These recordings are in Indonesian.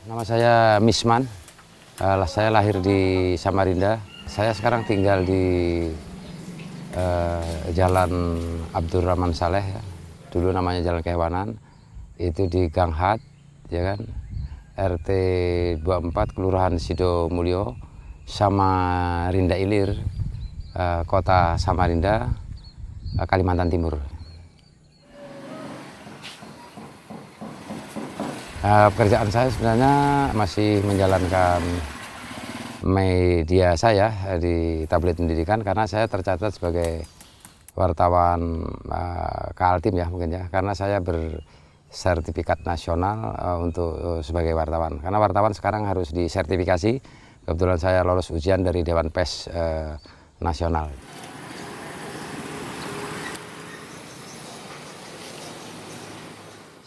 Nama saya Misman, saya lahir di Samarinda. Saya sekarang tinggal di Jalan Abdurrahman Saleh, ya. Dulu namanya Jalan Kehewanan, itu di Gang Hat, ya kan? RT 24 Kelurahan Sidomulyo, Samarinda Ilir, Kota Samarinda, Kalimantan Timur. Pekerjaan saya sebenarnya masih menjalankan media saya di tablet pendidikan karena saya tercatat sebagai wartawan Kaltim ya mungkin ya, karena saya bersertifikat nasional untuk sebagai wartawan, karena wartawan sekarang harus disertifikasi. Kebetulan saya lolos ujian dari Dewan Pers Nasional.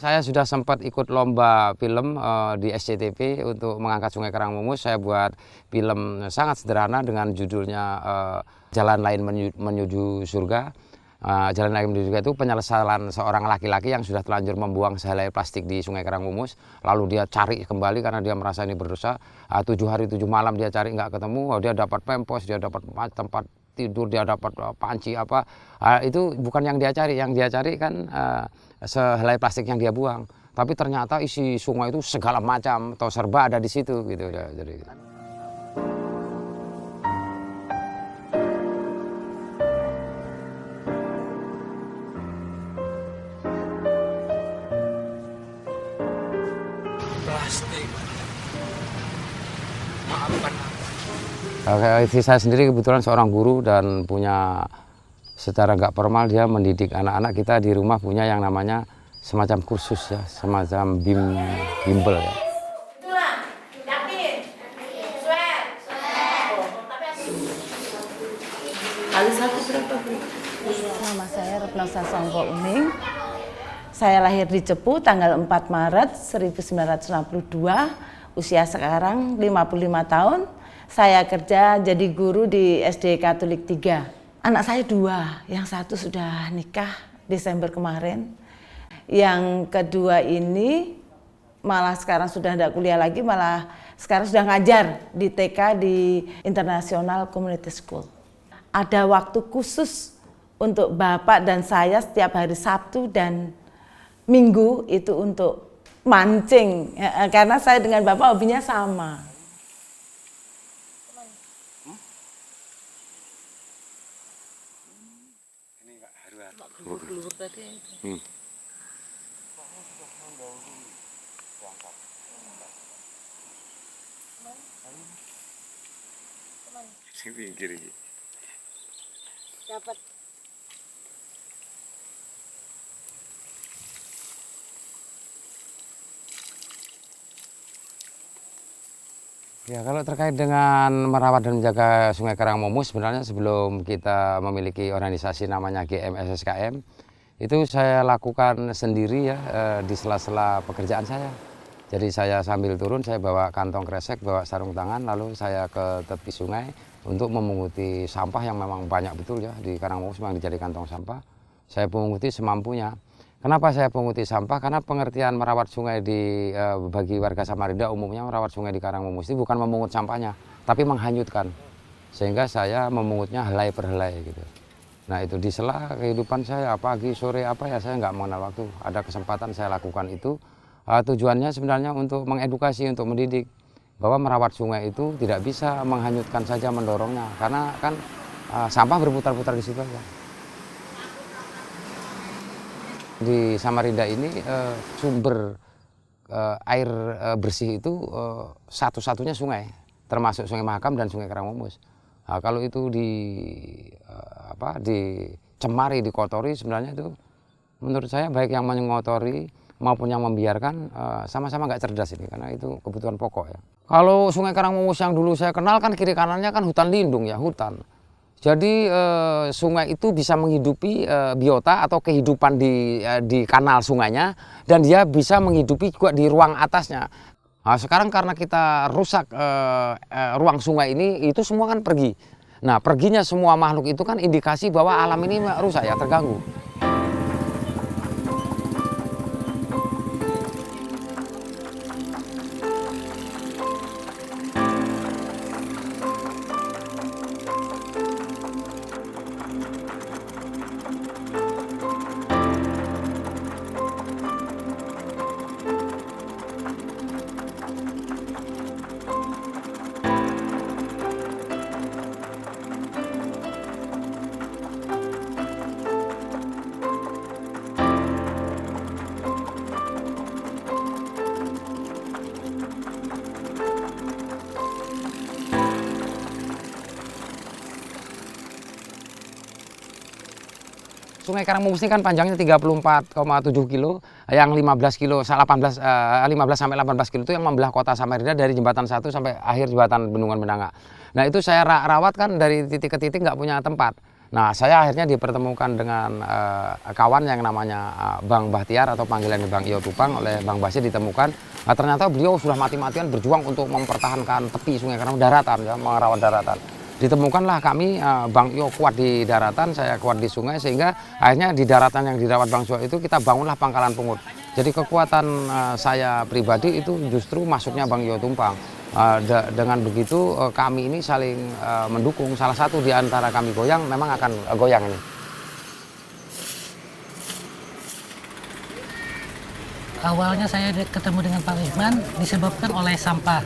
Saya sudah sempat ikut lomba film di SCTV untuk mengangkat Sungai Karangmumus. Saya buat film sangat sederhana dengan judulnya Jalan Lain Menuju Surga. Jalan Lain Menuju Surga itu penyesalan seorang laki-laki yang sudah terlanjur membuang sehelai plastik di Sungai Karangmumus. Lalu dia cari kembali karena dia merasa ini berdosa. 7 hari 7 malam dia cari nggak ketemu. Dia dapat pempos, dia dapat tempat tidur, dia dapat panci apa. Itu bukan yang dia cari. Yang dia cari kan sehelai plastik yang dia buang, tapi ternyata isi sungai itu segala macam atau serba ada di situ gitu ya. Jadi plastik, maafkan aku. Saya sendiri kebetulan seorang guru dan punya secara nggak formal dia mendidik anak-anak kita di rumah, punya yang namanya semacam kursus ya, semacam bimbel ya. Nama saya Retno Sasongko Uning. Saya lahir di Cepu tanggal 4 Maret 1962. Usia sekarang 55 tahun. Saya kerja jadi guru di SD Katolik 3. Anak saya 2, yang satu sudah nikah Desember kemarin. Yang kedua ini malah sekarang sudah tidak kuliah lagi, malah sekarang sudah ngajar di TK di International Community School. Ada waktu khusus untuk Bapak dan saya setiap hari Sabtu dan Minggu itu untuk mancing. Karena saya dengan Bapak hobinya sama. Luhur tadi itu. Pinggir iki. Dapat. Ya, kalau terkait dengan merawat dan menjaga Sungai Karangmumus, sebenarnya sebelum kita memiliki organisasi namanya GMSSKM, itu saya lakukan sendiri ya di sela-sela pekerjaan saya. Jadi saya sambil turun, saya bawa kantong kresek, bawa sarung tangan, lalu saya ke tepi sungai untuk memunguti sampah yang memang banyak betul ya di Karangmumus memang dijadikan kantong sampah. Saya punguti semampunya. Kenapa saya punguti sampah? Karena pengertian merawat sungai bagi warga Samarinda umumnya merawat sungai di Karangmumus itu bukan memungut sampahnya, tapi menghanyutkan. Sehingga saya memungutnya helai per helai gitu. Nah itu di sela kehidupan saya pagi sore apa ya saya nggak mengenal waktu. Ada kesempatan saya lakukan itu. Tujuannya sebenarnya untuk mengedukasi, untuk mendidik bahwa merawat sungai itu tidak bisa menghanyutkan saja, mendorongnya, karena kan sampah berputar-putar di situ aja. Di Samarinda ini sumber air bersih itu satu-satunya sungai, termasuk Sungai Mahakam dan Sungai Karangmumus. Nah, kalau itu dicemari, dikotori, sebenarnya itu menurut saya baik yang mengotori maupun yang membiarkan sama-sama nggak cerdas ini, karena itu kebutuhan pokok ya. Kalau Sungai Karangmumus yang dulu saya kenal kan kiri kanannya kan hutan lindung ya, hutan. Jadi sungai itu bisa menghidupi biota atau kehidupan di kanal sungainya, dan dia bisa menghidupi juga di ruang atasnya. Nah, sekarang karena kita rusak ruang sungai ini, itu semua kan pergi. Nah, perginya semua makhluk itu kan indikasi bahwa alam ini rusak ya, terganggu. Sungai Karangmumus ini kan panjangnya 34,7 kilo, yang 15 kilo, 15 sampai 18 kilo itu yang membelah kota Samarinda dari jembatan 1 sampai akhir jembatan Bendungan Benanga. Nah itu saya rawat kan dari titik ke titik nggak punya tempat. Nah saya akhirnya dipertemukan dengan kawan yang namanya Bang Bahtiar atau panggilan Bang Iyo Tupang oleh Bang Basir ditemukan. Nah, ternyata beliau sudah mati-matian berjuang untuk mempertahankan tepi Sungai Karang daratan, ya, merawat daratan. Ditemukanlah kami, Bang Iyo kuat di daratan, saya kuat di sungai, sehingga akhirnya di daratan yang dirawat Bang Suwa itu kita bangunlah pangkalan pungut. Jadi kekuatan saya pribadi itu justru masuknya Bang Iyo Tumpang. Dengan begitu kami ini saling mendukung. Salah satu di antara kami goyang memang akan goyang ini. Awalnya saya ketemu dengan Pak Wisman disebabkan oleh sampah.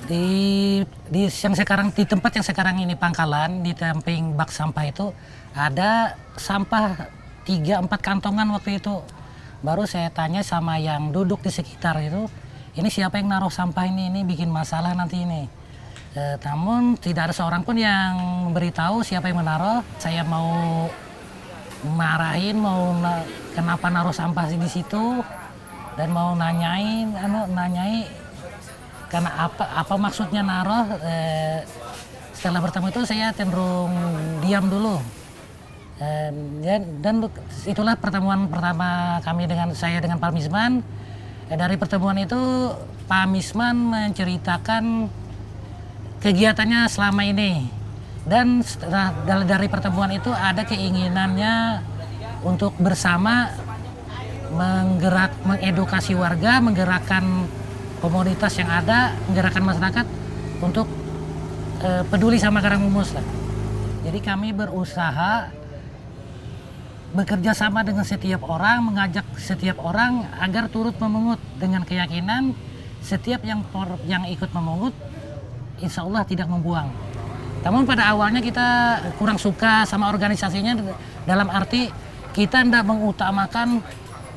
Di yang sekarang di tempat yang sekarang ini pangkalan, di samping bak sampah itu ada sampah 3-4 kantongan waktu itu. Baru saya tanya sama yang duduk di sekitar itu, ini siapa yang naruh sampah ini bikin masalah nanti ini. Namun tidak ada seorang pun yang memberitahu siapa yang menaruh. Saya mau marahin, kenapa naruh sampah di situ, dan mau nanyai karena apa maksudnya naruh. Setelah bertemu itu saya cenderung diam dulu. Dan itulah pertemuan pertama kami dengan Pak Misman. Dari pertemuan itu Pak Misman menceritakan kegiatannya selama ini, dan dari pertemuan itu ada keinginannya untuk bersama mengedukasi warga, menggerakkan komunitas yang ada, menggerakkan masyarakat untuk peduli sama Karangmumus lah. Jadi kami berusaha bekerja sama dengan setiap orang, mengajak setiap orang agar turut memungut dengan keyakinan setiap yang ikut memungut insya Allah tidak membuang. Namun pada awalnya kita kurang suka sama organisasinya, dalam arti kita tidak mengutamakan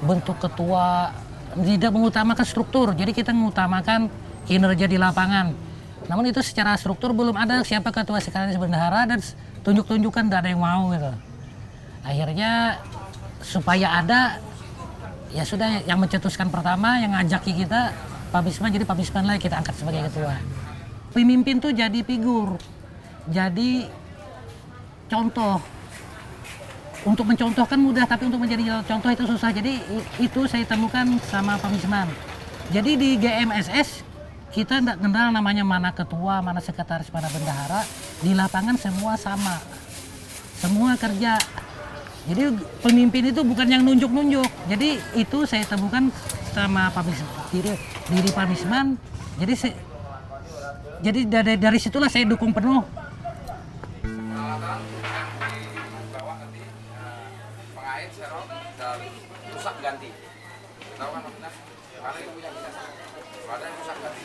bentuk ketua, tidak mengutamakan struktur, jadi kita mengutamakan kinerja di lapangan. Namun itu secara struktur belum ada siapa ketua sekretaris bendahara, dan tunjuk-tunjukkan tidak ada yang mau gitu. Akhirnya supaya ada, ya sudah, yang mencetuskan pertama, yang ngajaki kita Pak Misman, jadi Pak Misman lah kita angkat sebagai ketua. Pemimpin tuh jadi figur, jadi contoh. Untuk mencontohkan mudah, tapi untuk menjadi contoh itu susah. Jadi itu saya temukan sama Pak Misman. Jadi di GMSS kita tidak kenal namanya mana ketua, mana sekretaris, mana bendahara. Di lapangan semua sama, semua kerja. Jadi pemimpin itu bukan yang nunjuk-nunjuk. Jadi itu saya temukan sama Pak Misman, diri Pak Misman. Jadi dari situlah saya dukung penuh. Pengait, serong, dan rusak ganti. Tahu kan maksudnya? Kalau yang punya kita, ada yang rusak ganti.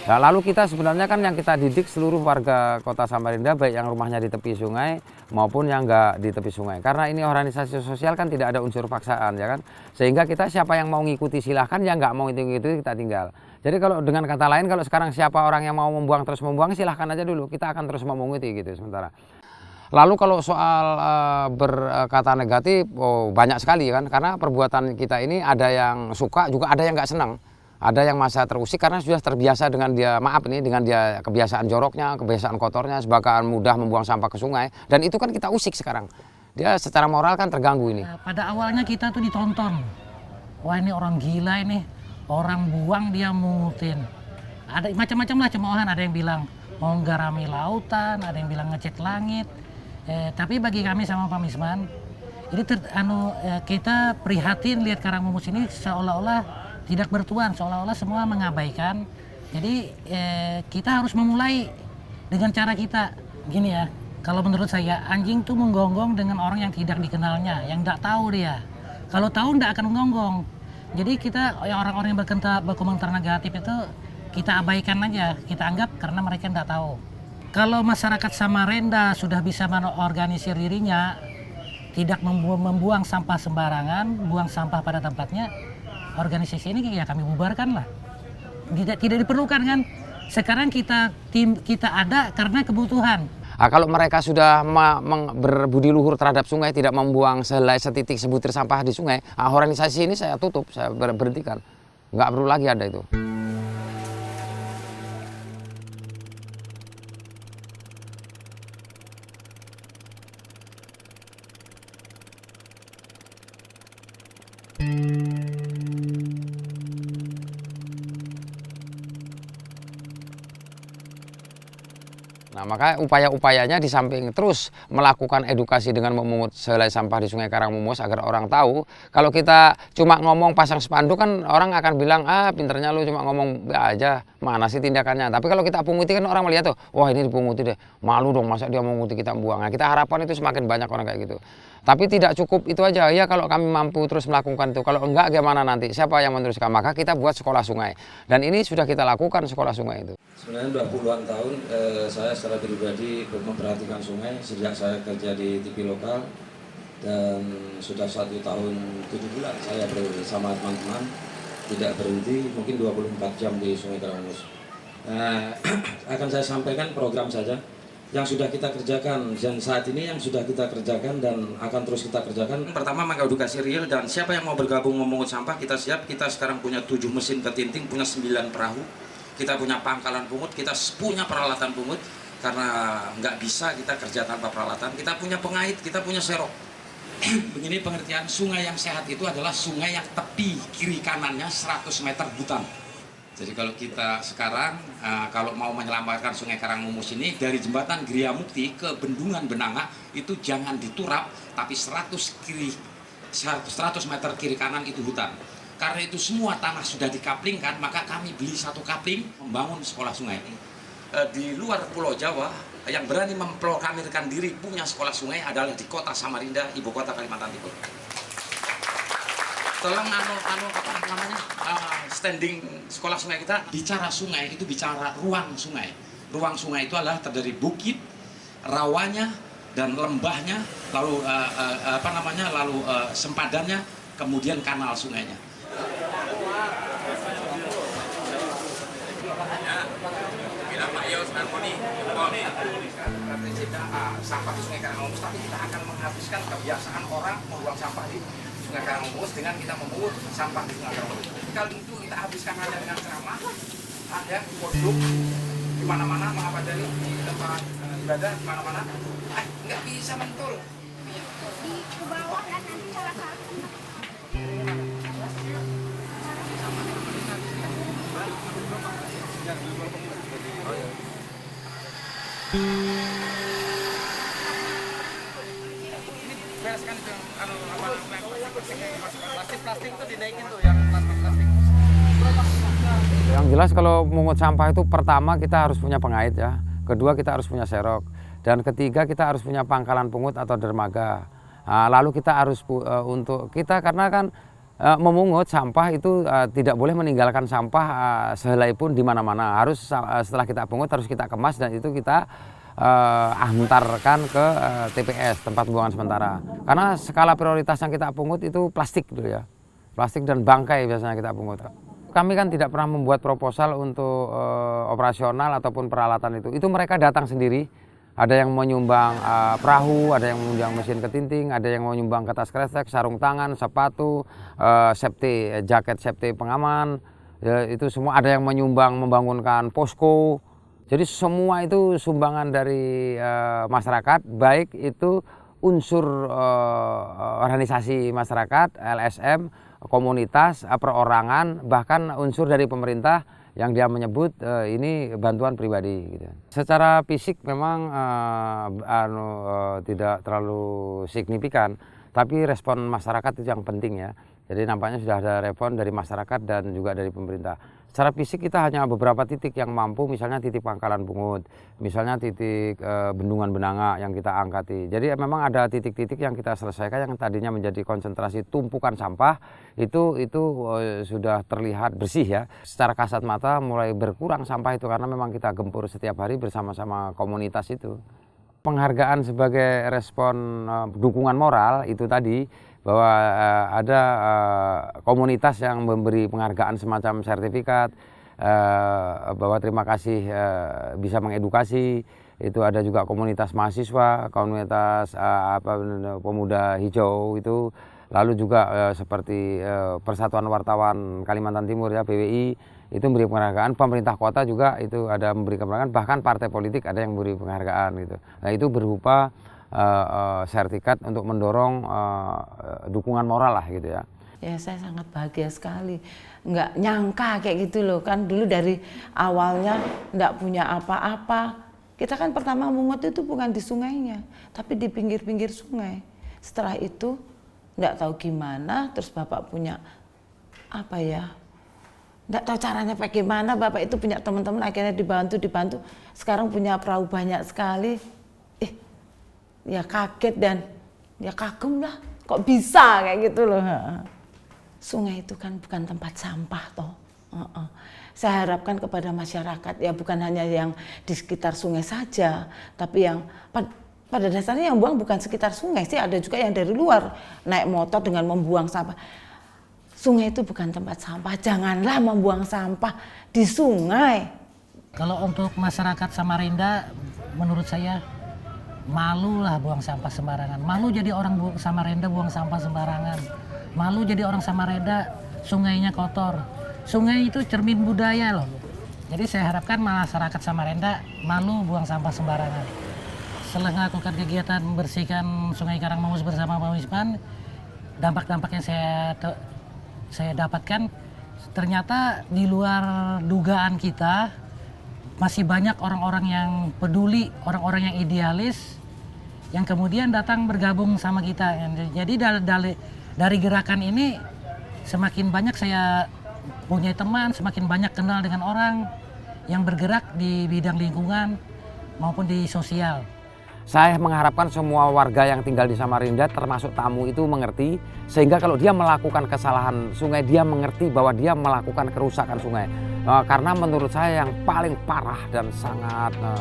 Nah, lalu kita sebenarnya kan yang kita didik seluruh warga kota Samarinda, baik yang rumahnya di tepi sungai maupun yang enggak di tepi sungai. Karena ini organisasi sosial kan tidak ada unsur paksaan, ya kan. Sehingga kita siapa yang mau ngikuti silahkan, yang nggak mau itu kita tinggal. Jadi kalau dengan kata lain, kalau sekarang siapa orang yang mau membuang terus membuang, silahkan aja dulu. Kita akan terus memunguti gitu sementara. Lalu kalau soal berkata negatif, banyak sekali kan. Karena perbuatan kita ini ada yang suka, juga ada yang nggak senang. Ada yang masa terusik karena sudah terbiasa dengan dia, maaf nih, dengan dia kebiasaan joroknya, kebiasaan kotornya, bahkan mudah membuang sampah ke sungai. Dan itu kan kita usik sekarang. Dia secara moral kan terganggu ini. Pada awalnya kita tuh ditonton. Wah, ini orang gila ini. Orang buang dia mungutin. Ada macam-macam lah cemoohan. Ada yang bilang mau garami lautan, ada yang bilang ngecat langit. Tapi bagi kami sama Pak Misman, ini kita prihatin lihat Karangmumus ini seolah-olah tidak bertuan, seolah-olah semua mengabaikan. Jadi kita harus memulai dengan cara kita. Gini ya, kalau menurut saya anjing tuh menggonggong dengan orang yang tidak dikenalnya, yang tidak tahu dia. Kalau tahu tidak akan menggonggong. Jadi kita orang-orang yang berkomentar negatif itu kita abaikan aja, kita anggap karena mereka tidak tahu. Kalau masyarakat Samarinda sudah bisa mengorganisir dirinya, tidak membuang sampah sembarangan, buang sampah pada tempatnya, organisasi ini ya kami bubarkan lah. Tidak diperlukan kan. Sekarang tim kita ada karena kebutuhan. Nah, kalau mereka sudah berbudi luhur terhadap sungai, tidak membuang sehelai setitik sebutir sampah di sungai, organisasi ini saya tutup, saya berhentikan. Nggak perlu lagi ada itu. Nah, maka upaya-upayanya di samping terus melakukan edukasi dengan memungut sehelai sampah di Sungai Karangmumus agar orang tahu. Kalau kita cuma ngomong pasang spanduk kan orang akan bilang, pinternya lu cuma ngomong aja, mana sih tindakannya. Tapi kalau kita punguti kan orang melihat tuh, wah ini dipunguti deh, malu dong masa dia menguti kita buang. Nah, kita harapkan itu semakin banyak orang kayak gitu. Tapi tidak cukup itu aja, ya kalau kami mampu terus melakukan itu, kalau enggak gimana nanti, siapa yang meneruskan? Maka kita buat sekolah sungai. Dan ini sudah kita lakukan sekolah sungai itu. Sebenarnya sudah puluhan tahun saya secara pribadi memperhatikan sungai sejak saya kerja di TV lokal. Dan sudah 1 tahun 7 bulan saya bersama teman-teman tidak berhenti, mungkin 24 jam di Sungai Karangmumus. Akan saya sampaikan program saja yang sudah kita kerjakan dan saat ini yang sudah kita kerjakan dan akan terus kita kerjakan. Pertama, mengedukasi real, dan siapa yang mau bergabung memungut sampah kita siap. Kita sekarang punya 7 mesin ketinting, punya 9 perahu, kita punya pangkalan pungut, kita punya peralatan pungut karena nggak bisa kita kerja tanpa peralatan. Kita punya pengait, kita punya serok. Begini pengertian sungai yang sehat itu adalah sungai yang tepi kiri kanannya 100 meter hutan. Jadi kalau kita sekarang kalau mau menyelamatkan Sungai Karangmumus ini dari jembatan Gria Mukti ke Bendungan Benanga itu jangan diturap, tapi 100 meter kiri kanan itu hutan. Karena itu semua tanah sudah dikaplingkan, maka kami beli 1 kapling membangun sekolah sungai. Di luar Pulau Jawa yang berani memproklamirkan diri punya sekolah sungai adalah di kota Samarinda, ibu kota Kalimantan Timur. Tolong standing sekolah sungai kita, bicara sungai itu bicara ruang sungai. Ruang sungai itu adalah terdiri bukit, rawanya dan lembahnya, lalu sempadannya, kemudian kanal sungainya. Sampah di Sungai Karangmumus, tapi kita akan menghabiskan kebiasaan orang membuang sampah di Sungai Karangmumus dengan kita memungut sampah di Sungai Karangmumus. Kalau itu kita habiskan hanya dengan ceramah, ada pondok di mana-mana, mengapadani di tempat ibadah di mana-mana, nggak bisa mentul. Ke bawah kan nanti salah satu. Bereskan itu plastik itu dinaikin tuh yang plastik. Yang jelas kalau mungut sampah itu pertama kita harus punya pengait ya, kedua kita harus punya serok, dan ketiga kita harus punya pangkalan pungut atau dermaga. Lalu kita harus untuk kita karena kan memungut sampah itu tidak boleh meninggalkan sampah sehelai pun di mana-mana. Harus setelah kita pungut harus kita kemas dan itu kita antarkan ke TPS, tempat pembuangan sementara. Karena skala prioritas yang kita pungut itu plastik gitu ya. Plastik dan bangkai biasanya kita pungut. Kami kan tidak pernah membuat proposal untuk operasional ataupun peralatan itu. Itu mereka datang sendiri. Ada yang menyumbang perahu, ada yang menyumbang mesin ketinting, ada yang menyumbang kertas kresek, sarung tangan, sepatu, jaket safety pengaman, ya, itu semua ada yang menyumbang membangunkan posko. Jadi semua itu sumbangan dari masyarakat, baik itu unsur organisasi masyarakat, LSM, komunitas, perorangan, bahkan unsur dari pemerintah yang dia menyebut ini bantuan pribadi gitu. Secara fisik memang tidak terlalu signifikan, tapi respon masyarakat itu yang penting ya. Jadi nampaknya sudah ada respon dari masyarakat dan juga dari pemerintah. Secara fisik kita hanya beberapa titik yang mampu, misalnya titik Pangkalan Pungut, misalnya titik Bendungan Benanga yang kita angkati. Jadi memang ada titik-titik yang kita selesaikan yang tadinya menjadi konsentrasi tumpukan sampah, itu sudah terlihat bersih ya. Secara kasat mata mulai berkurang sampah itu karena memang kita gempur setiap hari bersama-sama komunitas itu. Penghargaan sebagai respon dukungan moral itu tadi, bahwa ada komunitas yang memberi penghargaan semacam sertifikat, bahwa terima kasih bisa mengedukasi. Itu ada juga komunitas mahasiswa, komunitas pemuda hijau itu, lalu juga seperti Persatuan Wartawan Kalimantan Timur ya, PWI, itu memberi penghargaan. Pemerintah kota juga itu ada memberi penghargaan, bahkan partai politik ada yang memberi penghargaan gitu. Nah itu berupa sertifikat untuk mendorong dukungan moral lah gitu ya. Ya saya sangat bahagia sekali, nggak nyangka kayak gitu loh, kan dulu dari awalnya nggak punya apa-apa. Kita kan pertama mungut itu bukan di sungainya, tapi di pinggir-pinggir sungai. Setelah itu nggak tahu gimana, terus Bapak punya apa ya, nggak tahu caranya bagaimana, Bapak itu punya teman-teman, akhirnya dibantu. Sekarang punya perahu banyak sekali. Ya kaget dan ya kagum lah, kok bisa kayak gitu loh. Sungai itu kan bukan tempat sampah toh. Saya harapkan kepada masyarakat ya bukan hanya yang di sekitar sungai saja, tapi yang pada dasarnya yang buang bukan sekitar sungai sih, ada juga yang dari luar naik motor dengan membuang sampah. Sungai itu bukan tempat sampah, janganlah membuang sampah di sungai. Kalau untuk masyarakat Samarinda, menurut saya malu lah buang sampah sembarangan. Malu jadi orang Samarinda buang sampah sembarangan. Malu jadi orang Samarinda sungainya kotor. Sungai itu cermin budaya loh. Jadi saya harapkan masyarakat Samarinda malu buang sampah sembarangan. Setelah melakukan kegiatan membersihkan Sungai Karangmomus bersama Pak Wisman, dampak-dampak yang saya dapatkan ternyata di luar dugaan kita. Masih banyak orang-orang yang peduli, orang-orang yang idealis, yang kemudian datang bergabung sama kita. Jadi dari gerakan ini semakin banyak saya punya teman, semakin banyak kenal dengan orang yang bergerak di bidang lingkungan maupun di sosial. Saya mengharapkan semua warga yang tinggal di Samarinda termasuk tamu itu mengerti, sehingga kalau dia melakukan kesalahan sungai, dia mengerti bahwa dia melakukan kerusakan sungai. Karena menurut saya yang paling parah dan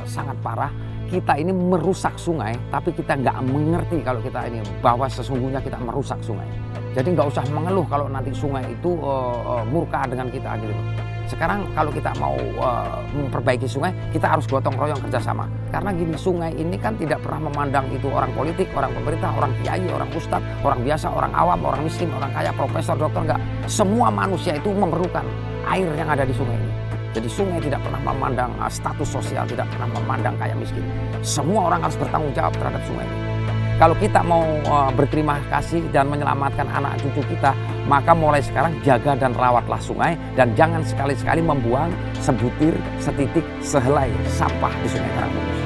sangat parah, kita ini merusak sungai, tapi kita nggak mengerti kalau kita ini bahwa sesungguhnya kita merusak sungai. Jadi nggak usah mengeluh kalau nanti sungai itu murka dengan kita gitu. Sekarang kalau kita mau memperbaiki sungai, kita harus gotong royong kerjasama. Karena gini, sungai ini kan tidak pernah memandang itu orang politik, orang pemerintah, orang kiai, orang ustadz, orang biasa, orang awam, orang miskin, orang kaya, profesor, dokter, enggak. Semua manusia itu memerlukan air yang ada di sungai ini. Jadi sungai tidak pernah memandang status sosial, tidak pernah memandang kaya miskin. Semua orang harus bertanggung jawab terhadap sungai ini. Kalau kita mau berterima kasih dan menyelamatkan anak cucu kita, maka mulai sekarang jaga dan rawatlah sungai, dan jangan sekali-sekali membuang sebutir, setitik, sehelai sampah di Sungai Karangmomus.